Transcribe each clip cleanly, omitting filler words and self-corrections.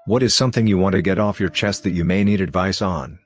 What is something you want to get off your chest that you may need advice on?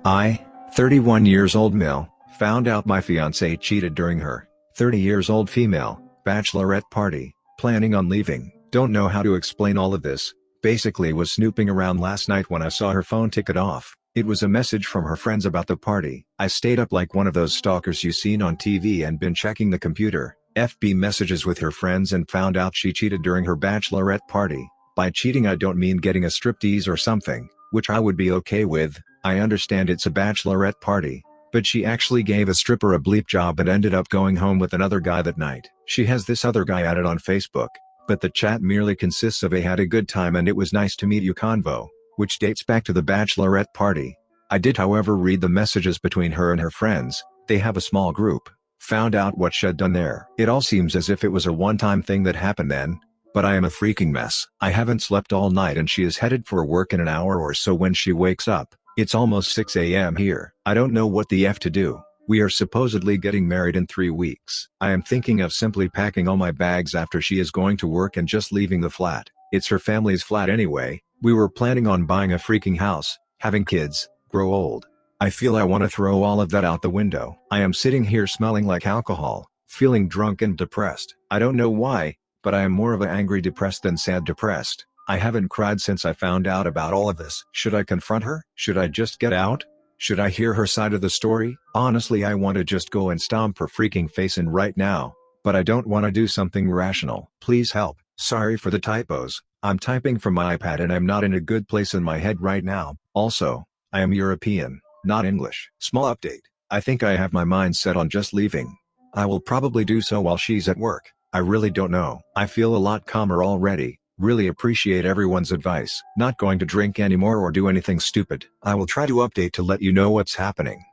I, 31 years old male, found out my fiancé cheated during her 30 years old female bachelorette party, planning on leaving. Don't know how to explain all of this. Basically was snooping around last night when I saw her phone ticket off. It was a message from her friends about the party. I stayed up like one of those stalkers you seen on TV and been checking the computer, FB messages with her friends, and found out she cheated during her bachelorette party. By cheating I don't mean getting a striptease or something, which I would be okay with. I understand it's a bachelorette party, but she actually gave a stripper a bleep job and ended up going home with another guy that night. She has this other guy added on Facebook, but the chat merely consists of a "had a good time and it was nice to meet you" convo, which dates back to the bachelorette party. I did however read the messages between her and her friends. They have a small group. Found out what she'd done there. It all seems as if it was a one-time thing that happened then, but I am a freaking mess. I haven't slept all night and she is headed for work in an hour or so when she wakes up. It's almost 6 a.m. here. I don't know what the F to do. We are supposedly getting married in 3 weeks. I am thinking of simply packing all my bags after she is going to work and just leaving the flat. It's her family's flat anyway. We were planning on buying a freaking house, having kids, grow old. I feel I want to throw all of that out the window. I am sitting here smelling like alcohol, feeling drunk and depressed. I don't know why, but I am more of a angry depressed than sad depressed. I haven't cried since I found out about all of this. Should I confront her? Should I just get out? Should I hear her side of the story? Honestly, I want to just go and stomp her freaking face in right now, but I don't want to do something rational. Please help. Sorry for the typos. I'm typing from my iPad and I'm not in a good place in my head right now. Also, I am European, not English. Small update. I think I have my mind set on just leaving. I will probably do so while she's at work. I really don't know. I feel a lot calmer already. Really appreciate everyone's advice. Not going to drink anymore or do anything stupid. I will try to update to let you know what's happening.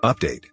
Update.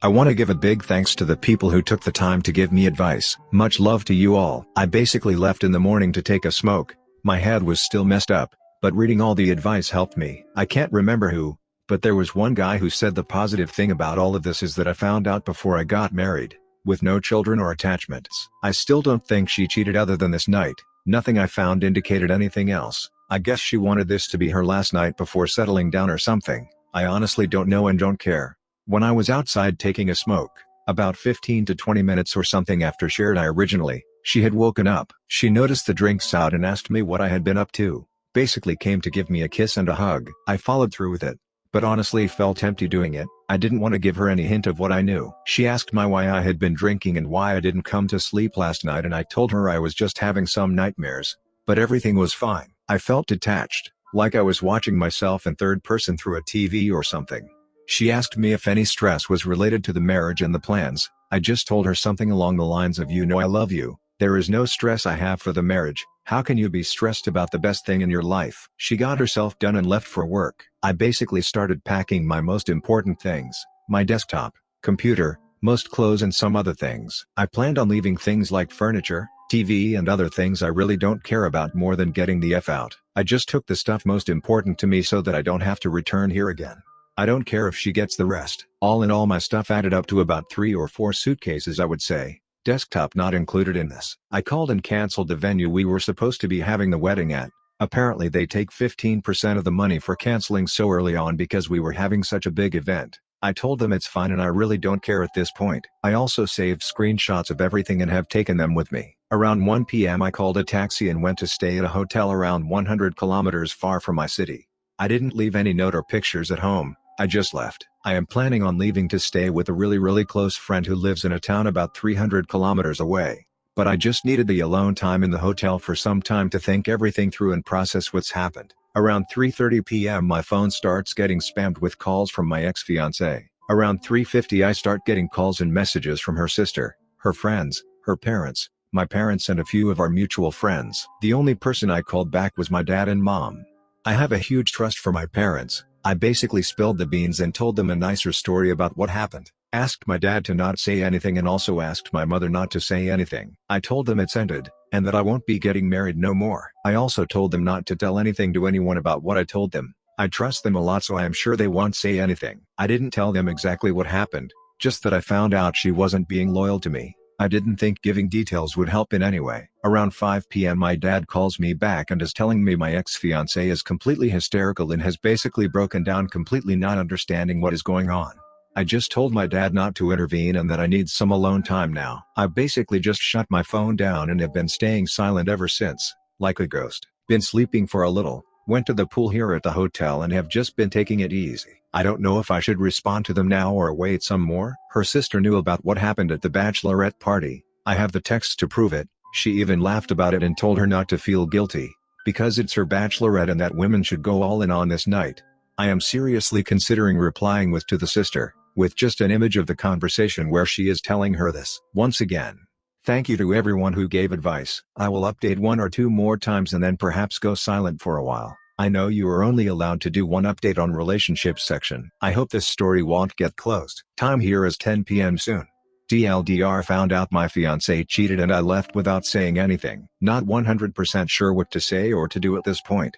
I want to give a big thanks to the people who took the time to give me advice. Much love to you all. I basically left in the morning to take a smoke. My head was still messed up, but reading all the advice helped me. I can't remember who, but there was one guy who said the positive thing about all of this is that I found out before I got married, with no children or attachments. I still don't think she cheated other than this night. Nothing I found indicated anything else. I guess she wanted this to be her last night before settling down or something. I honestly don't know and don't care. When I was outside taking a smoke, about 15 to 20 minutes or something after shared I originally, she had woken up. She noticed the drinks out and asked me what I had been up to. Basically came to give me a kiss and a hug. I followed through with it, but honestly felt empty doing it. I didn't want to give her any hint of what I knew. She asked me why I had been drinking and why I didn't come to sleep last night, and I told her I was just having some nightmares, but everything was fine. I felt detached, like I was watching myself in third person through a TV or something. She asked me if any stress was related to the marriage and the plans. I just told her something along the lines of, "You know I love you. There is no stress I have for the marriage. How can you be stressed about the best thing in your life?" She got herself done and left for work. I basically started packing my most important things, my desktop, computer, most clothes and some other things. I planned on leaving things like furniture, TV and other things I really don't care about more than getting the F out. I just took the stuff most important to me so that I don't have to return here again. I don't care if she gets the rest. All in all, my stuff added up to about 3 or 4 suitcases, I would say. Desktop not included in this. I called and canceled the venue we were supposed to be having the wedding at. Apparently they take 15% of the money for canceling so early on because we were having such a big event. I told them it's fine and I really don't care at this point. I also saved screenshots of everything and have taken them with me. Around 1 p.m. I called a taxi and went to stay at a hotel around 100 kilometers far from my city. I didn't leave any note or pictures at home. I just left. I am planning on leaving to stay with a really close friend who lives in a town about 300 kilometers away. But I just needed the alone time in the hotel for some time to think everything through and process what's happened. Around 3:30 p.m. my phone starts getting spammed with calls from my ex-fiancé. Around 3:50 I start getting calls and messages from her sister, her friends, her parents, my parents and a few of our mutual friends. The only person I called back was my dad and mom. I have a huge trust for my parents. I basically spilled the beans and told them a nicer story about what happened. Asked my dad to not say anything and also asked my mother not to say anything. I told them it's ended, and that I won't be getting married no more. I also told them not to tell anything to anyone about what I told them. I trust them a lot, so I am sure they won't say anything. I didn't tell them exactly what happened, just that I found out she wasn't being loyal to me. I didn't think giving details would help in any way. Around 5 p.m. my dad calls me back and is telling me my ex-fiancée is completely hysterical and has basically broken down, completely not understanding what is going on. I just told my dad not to intervene and that I need some alone time now. I basically just shut my phone down and have been staying silent ever since, like a ghost. Been sleeping for a little, went to the pool here at the hotel and have just been taking it easy. I don't know if I should respond to them now or wait some more. Her sister knew about what happened at the Bachelorette party. I have the texts to prove it. She even laughed about it and told her not to feel guilty, because it's her bachelorette and that women should go all in on this night. I am seriously considering replying to the sister, with just an image of the conversation where she is telling her this. Once again, thank you to everyone who gave advice. I will update 1 or 2 more times and then perhaps go silent for a while. I know you are only allowed to do 1 update on relationships section. I hope this story won't get closed. Time here is 10 p.m. soon. DLDR, found out my fiancé cheated and I left without saying anything. Not 100% sure what to say or to do at this point.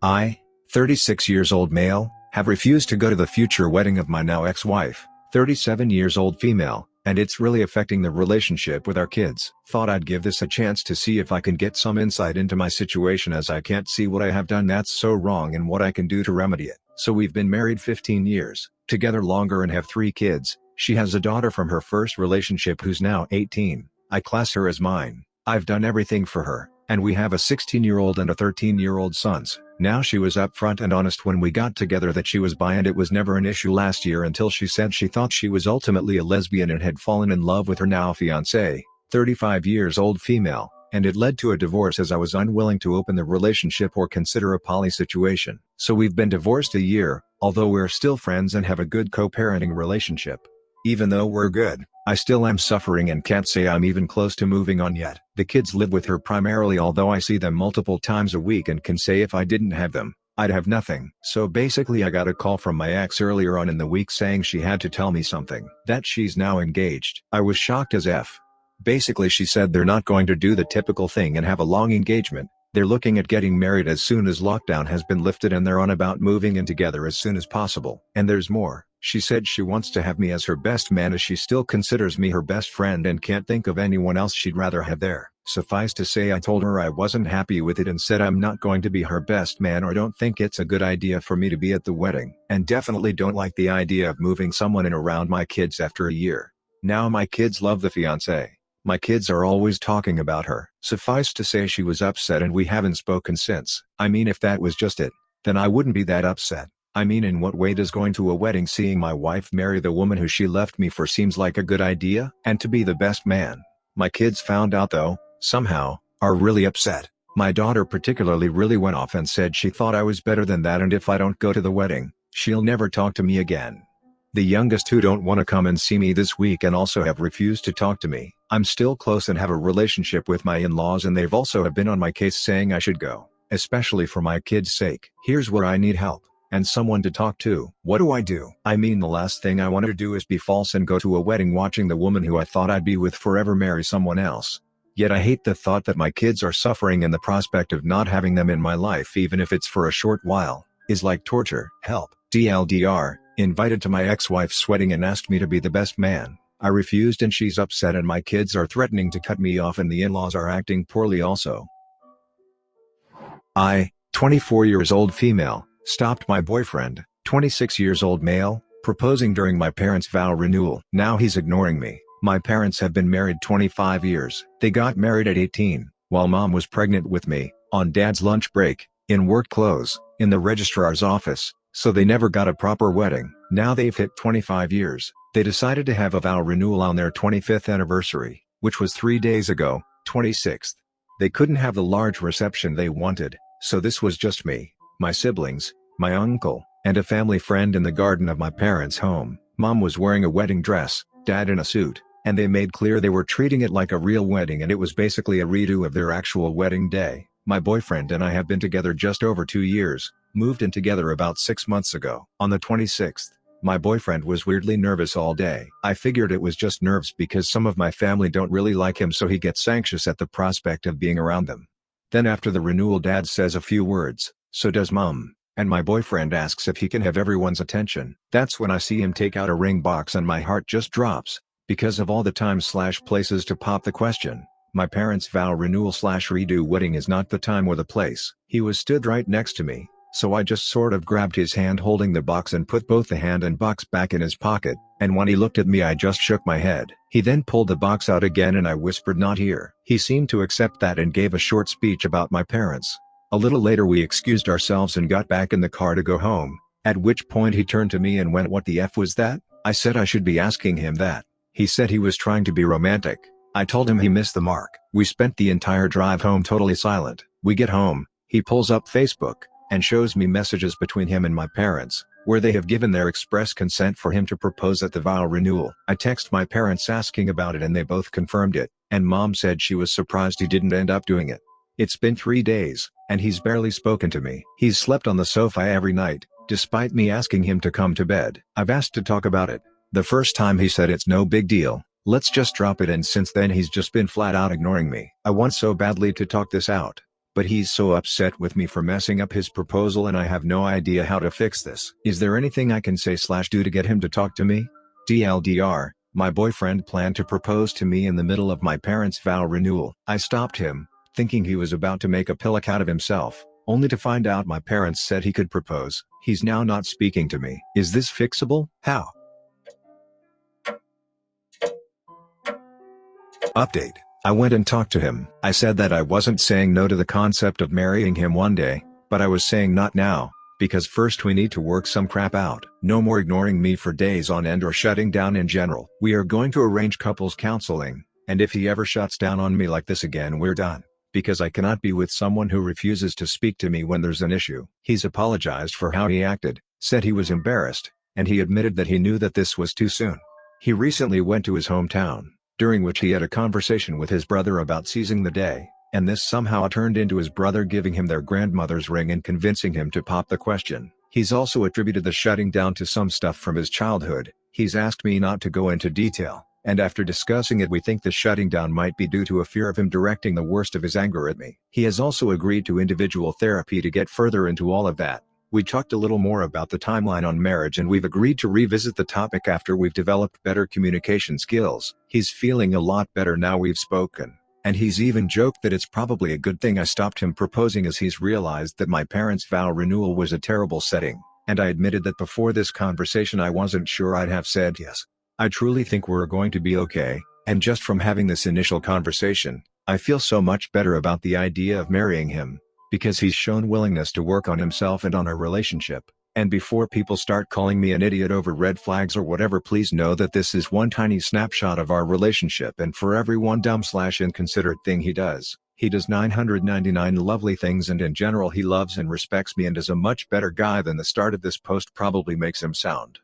I, 36 years old male, have refused to go to the future wedding of my now ex-wife, 37 years old female, and it's really affecting the relationship with our kids. Thought I'd give this a chance to see if I can get some insight into my situation, as I can't see what I have done that's so wrong and what I can do to remedy it. So we've been married 15 years, together longer, and have 3 kids. She has a daughter from her first relationship who's now 18. I class her as mine. I've done everything for her, and we have a 16-year-old and a 13-year-old sons. Now, she was upfront and honest when we got together that she was bi, and it was never an issue last year until she said she thought she was ultimately a lesbian and had fallen in love with her now fiancé, 35 years old female, and it led to a divorce as I was unwilling to open the relationship or consider a poly situation. So we've been divorced a year, although we're still friends and have a good co-parenting relationship. Even though we're good, I still am suffering and can't say I'm even close to moving on yet. The kids live with her primarily, although I see them multiple times a week and can say if I didn't have them, I'd have nothing. So basically, I got a call from my ex earlier on in the week saying she had to tell me something, that she's now engaged. I was shocked as F. Basically, she said they're not going to do the typical thing and have a long engagement. They're looking at getting married as soon as lockdown has been lifted, and they're on about moving in together as soon as possible. And there's more. She said she wants to have me as her best man, as she still considers me her best friend and can't think of anyone else she'd rather have there. Suffice to say, I told her I wasn't happy with it and said I'm not going to be her best man or don't think it's a good idea for me to be at the wedding, and definitely don't like the idea of moving someone in around my kids after a year. Now my kids love the fiancé. My kids are always talking about her. Suffice to say, she was upset and we haven't spoken since. I mean, if that was just it, then I wouldn't be that upset. I mean, in what way does going to a wedding seeing my wife marry the woman who she left me for seems like a good idea? And to be the best man. My kids found out though, somehow, are really upset. My daughter particularly really went off and said she thought I was better than that, and if I don't go to the wedding, she'll never talk to me again. The youngest, who don't want to come and see me this week and also have refused to talk to me. I'm still close and have a relationship with my in-laws, and they've also have been on my case saying I should go, especially for my kids' sake. Here's where I need help and someone to talk to. What do I do? I mean, the last thing I want to do is be false and go to a wedding watching the woman who I thought I'd be with forever marry someone else. Yet I hate the thought that my kids are suffering, and the prospect of not having them in my life, even if it's for a short while, is like torture. Help. DLDR, invited to my ex-wife's wedding and asked me to be the best man. I refused and she's upset, and my kids are threatening to cut me off, and the in-laws are acting poorly also. I, 24 years old female, stopped my boyfriend, 26 years old male, proposing during my parents' vow renewal. Now he's ignoring me. My parents have been married 25 years. They got married at 18, while mom was pregnant with me, on dad's lunch break, in work clothes, in the registrar's office, so they never got a proper wedding. Now they've hit 25 years. They decided to have a vow renewal on their 25th anniversary, which was 3 days ago, 26th. They couldn't have the large reception they wanted, so this was just me, my siblings, my uncle, and a family friend in the garden of my parents' home. Mom was wearing a wedding dress, dad in a suit, and they made clear they were treating it like a real wedding, and it was basically a redo of their actual wedding day. My boyfriend and I have been together just over 2 years, moved in together about 6 months ago. On the 26th, my boyfriend was weirdly nervous all day. I figured it was just nerves because some of my family don't really like him, so he gets anxious at the prospect of being around them. Then after the renewal, dad says a few words, So does mom, and my boyfriend asks if he can have everyone's attention. That's when I see him take out a ring box and my heart just drops, because of all the times/places to pop the question. My parents' vow renewal/redo wedding is not the time or the place. He was stood right next to me, so I just sort of grabbed his hand holding the box and put both the hand and box back in his pocket, and when he looked at me I just shook my head. He then pulled the box out again and I whispered not here. He seemed to accept that and gave a short speech about my parents. A little later we excused ourselves and got back in the car to go home, at which point he turned to me and went, "What the F was that?" I said I should be asking him that. He said he was trying to be romantic. I told him he missed the mark. We spent the entire drive home totally silent. We get home, he pulls up Facebook, and shows me messages between him and my parents, where they have given their express consent for him to propose at the vow renewal. I text my parents asking about it and they both confirmed it, and mom said she was surprised he didn't end up doing it. It's been 3 days, and he's barely spoken to me. He's slept on the sofa every night, despite me asking him to come to bed. I've asked to talk about it. The first time he said it's no big deal, let's just drop it, and since then he's just been flat out ignoring me. I want so badly to talk this out, but he's so upset with me for messing up his proposal and I have no idea how to fix this. Is there anything I can say/do to get him to talk to me? TLDR, my boyfriend planned to propose to me in the middle of my parents' vow renewal. I stopped him, thinking he was about to make a pillock out of himself, only to find out my parents said he could propose. He's now not speaking to me. Is this fixable? How? Update. I went and talked to him. I said that I wasn't saying no to the concept of marrying him one day, but I was saying not now, because first we need to work some crap out. No more ignoring me for days on end or shutting down in general. We are going to arrange couples counseling, and if he ever shuts down on me like this again we're done, because I cannot be with someone who refuses to speak to me when there's an issue. He's apologized for how he acted, said he was embarrassed, and he admitted that he knew that this was too soon. He recently went to his hometown, during which he had a conversation with his brother about seizing the day, and this somehow turned into his brother giving him their grandmother's ring and convincing him to pop the question. He's also attributed the shutting down to some stuff from his childhood. He's asked me not to go into detail, and after discussing it we think the shutting down might be due to a fear of him directing the worst of his anger at me. He has also agreed to individual therapy to get further into all of that. We talked a little more about the timeline on marriage and we've agreed to revisit the topic after we've developed better communication skills. He's feeling a lot better now we've spoken, and he's even joked that it's probably a good thing I stopped him proposing as he's realized that my parents' vow renewal was a terrible setting, and I admitted that before this conversation I wasn't sure I'd have said yes. I truly think we're going to be okay, and just from having this initial conversation, I feel so much better about the idea of marrying him, because he's shown willingness to work on himself and on our relationship. And before people start calling me an idiot over red flags or whatever, please know that this is one tiny snapshot of our relationship, and for every one dumb/inconsiderate thing he does 999 lovely things, and in general he loves and respects me and is a much better guy than the start of this post probably makes him sound.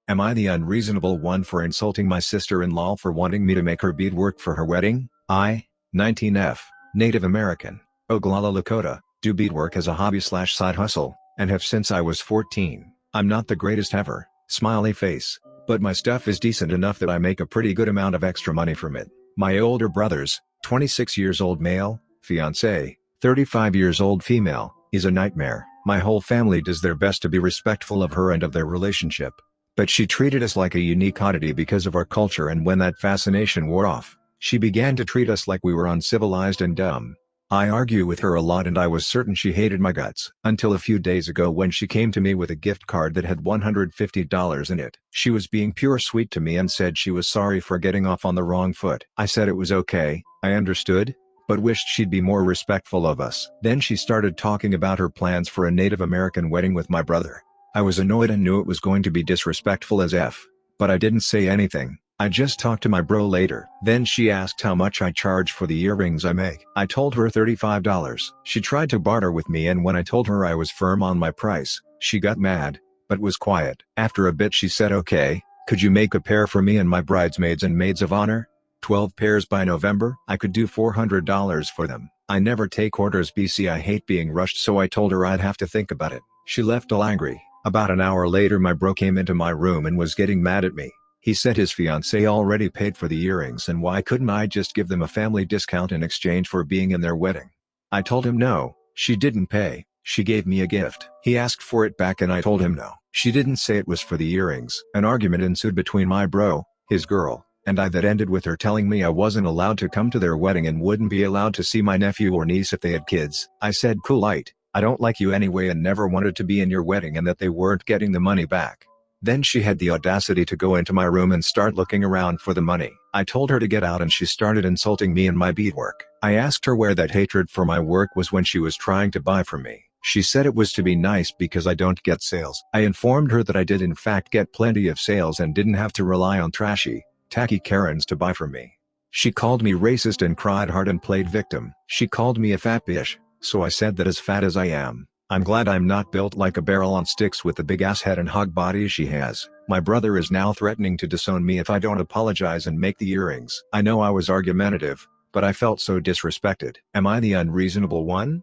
Am I the unreasonable one for insulting my sister-in-law for wanting me to make her beadwork for her wedding? I, 19F, Native American, Oglala Lakota, do beadwork as a hobby/side hustle, and have since I was 14. I'm not the greatest ever, smiley face, but my stuff is decent enough that I make a pretty good amount of extra money from it. My older brothers, 26 years old male, fiancé, 35 years old female, is a nightmare. My whole family does their best to be respectful of her and of their relationship, but she treated us like a unique oddity because of our culture, and when that fascination wore off, she began to treat us like we were uncivilized and dumb. I argue with her a lot and I was certain she hated my guts. Until a few days ago when she came to me with a gift card that had $150 in it. She was being pure sweet to me and said she was sorry for getting off on the wrong foot. I said it was okay, I understood, but wished she'd be more respectful of us. Then she started talking about her plans for a Native American wedding with my brother. I was annoyed and knew it was going to be disrespectful as F, but I didn't say anything. I just talked to my bro later. Then she asked how much I charge for the earrings I make. I told her $35. She tried to barter with me, and when I told her I was firm on my price, she got mad, but was quiet. After a bit she said, "Okay, could you make a pair for me and my bridesmaids and maids of honor? 12 pairs by November? I could do $400 for them. I never take orders BC, I hate being rushed, so I told her I'd have to think about it." She left all angry. About an hour later my bro came into my room and was getting mad at me. He said his fiancée already paid for the earrings and why couldn't I just give them a family discount in exchange for being in their wedding. I told him no, She didn't pay, she gave me a gift. He asked for it back and I told him no. She didn't say it was for the earrings. An argument ensued between my bro, his girl, and I that ended with her telling me I wasn't allowed to come to their wedding and wouldn't be allowed to see my nephew or niece if they had kids. I said cool light, I don't like you anyway and never wanted to be in your wedding and that they weren't getting the money back. Then she had the audacity to go into my room and start looking around for the money. I told her to get out and she started insulting me and my beadwork. I asked her where that hatred for my work was when she was trying to buy from me. She said it was to be nice because I don't get sales. I informed her that I did in fact get plenty of sales and didn't have to rely on trashy, tacky Karens to buy from me. She called me racist and cried hard and played victim. She called me a fat bitch, so I said that as fat as I am, I'm glad I'm not built like a barrel on sticks with the big ass head and hog body she has. My brother is now threatening to disown me if I don't apologize and make the earrings. I know I was argumentative, but I felt so disrespected. Am I the unreasonable one?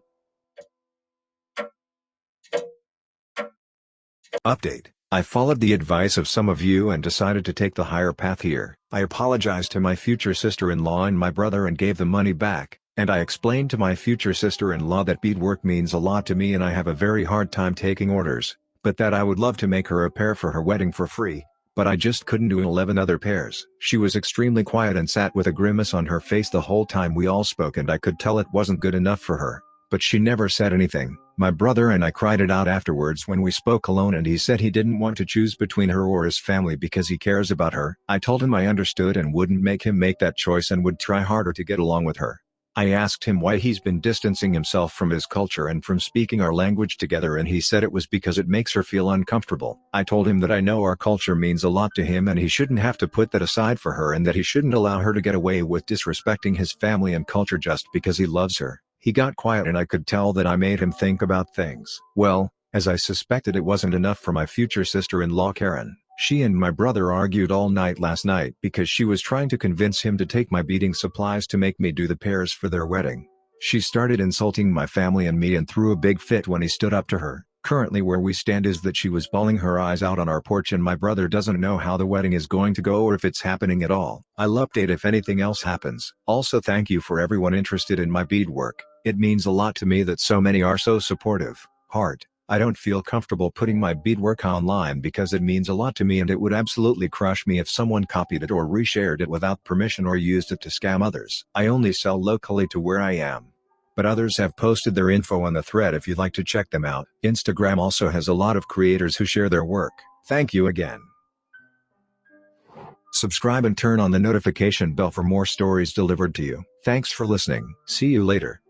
Update. I followed the advice of some of you and decided to take the higher path here. I apologized to my future sister-in-law and my brother and gave the money back, and I explained to my future sister-in-law that beadwork means a lot to me and I have a very hard time taking orders, but that I would love to make her a pair for her wedding for free, but I just couldn't do 11 other pairs. She was extremely quiet and sat with a grimace on her face the whole time we all spoke and I could tell it wasn't good enough for her. But she never said anything. My brother and I cried it out afterwards when we spoke alone and he said he didn't want to choose between her or his family because he cares about her. I told him I understood and wouldn't make him make that choice and would try harder to get along with her. I asked him why he's been distancing himself from his culture and from speaking our language together and he said it was because it makes her feel uncomfortable. I told him that I know our culture means a lot to him and he shouldn't have to put that aside for her and that he shouldn't allow her to get away with disrespecting his family and culture just because he loves her. He got quiet and I could tell that I made him think about things. Well, as I suspected, it wasn't enough for my future sister-in-law Karen. She and my brother argued all night last night because she was trying to convince him to take my beading supplies to make me do the pairs for their wedding. She started insulting my family and me and threw a big fit when he stood up to her. Currently where we stand is that she was bawling her eyes out on our porch and my brother doesn't know how the wedding is going to go or if it's happening at all. I'll update if anything else happens. Also thank you for everyone interested in my beadwork. It means a lot to me that so many are so supportive. Heart. I don't feel comfortable putting my beadwork online because it means a lot to me and it would absolutely crush me if someone copied it or reshared it without permission or used it to scam others. I only sell locally to where I am, but others have posted their info on the thread if you'd like to check them out. Instagram also has a lot of creators who share their work. Thank you again. Subscribe and turn on the notification bell for more stories delivered to you. Thanks for listening. See you later.